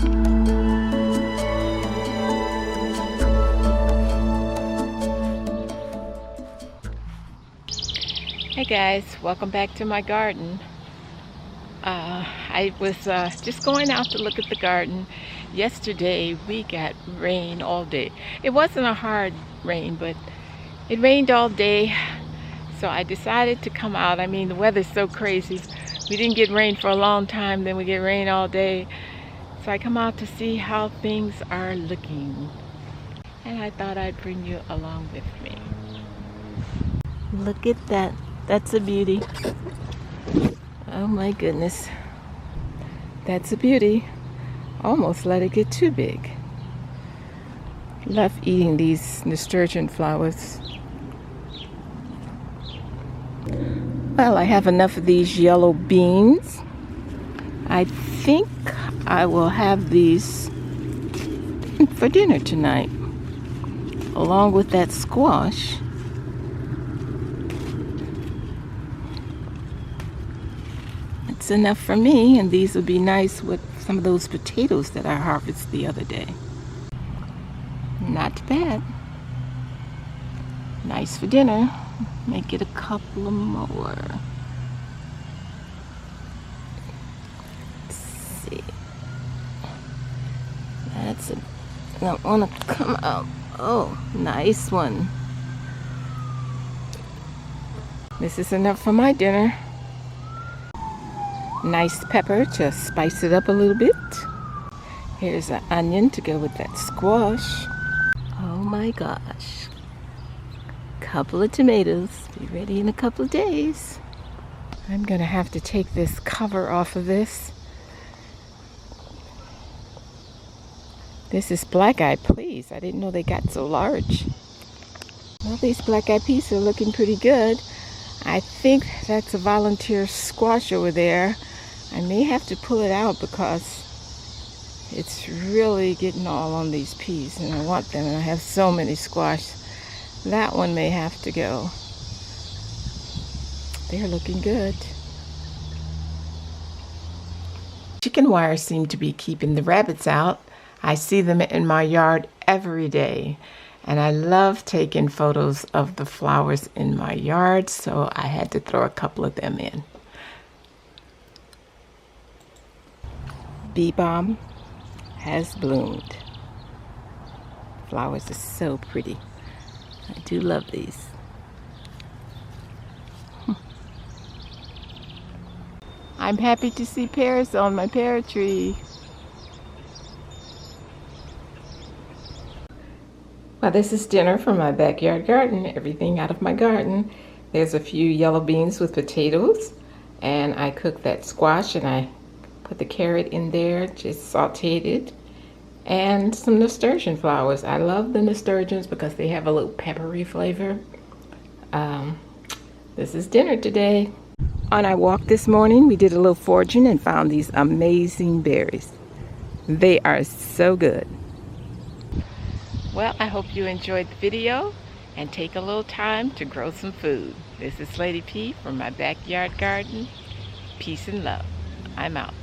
Hey guys, welcome back to my garden. I was just going out to look at the garden. Yesterday we got rain all day. It wasn't a hard rain, but it rained all day. So I decided to come out. I mean, the weather's so crazy. We didn't get rain for a long time, then we get rain all day. So I come out to see how things are looking. And I thought I'd bring you along with me. Look at that. That's a beauty. Oh my goodness. That's a beauty. Almost let it get too big. Love eating these nasturtium flowers. Well, I have enough of these yellow beans. I think I will have these for dinner tonight, along with that squash. It's enough for me, and these will be nice with some of those potatoes that I harvested the other day. Not bad. Nice for dinner. May get a couple of more. Let's see. That's it. I don't want to come out. Oh, nice one. This is enough for my dinner. Nice pepper to spice it up a little bit. Here's an onion to go with that squash. Oh my gosh. Couple of tomatoes. Be ready in a couple of days. I'm gonna have to take this cover off of this. This is black-eyed peas. I didn't know they got so large. Well, these black-eyed peas are looking pretty good. I think that's a volunteer squash over there. I may have to pull it out because it's really getting all on these peas and I want them, and I have so many squash. That one may have to go. They're looking good. Chicken wires seem to be keeping the rabbits out. I see them in my yard every day. And I love taking photos of the flowers in my yard, so I had to throw a couple of them in. Bee balm has bloomed. Flowers are so pretty. I do love these. I'm happy to see pears on my pear tree. Well, this is dinner from my backyard garden, everything out of my garden. There's a few yellow beans with potatoes, and I cooked that squash and I put the carrot in there, just sauteed it, and some nasturtium flowers. I love the nasturtiums because they have a little peppery flavor. This is dinner today. On our walk this morning, we did a little foraging and found these amazing berries. They are so good. Well, I hope you enjoyed the video and take a little time to grow some food. This is Lady P from my backyard garden. Peace and love. I'm out.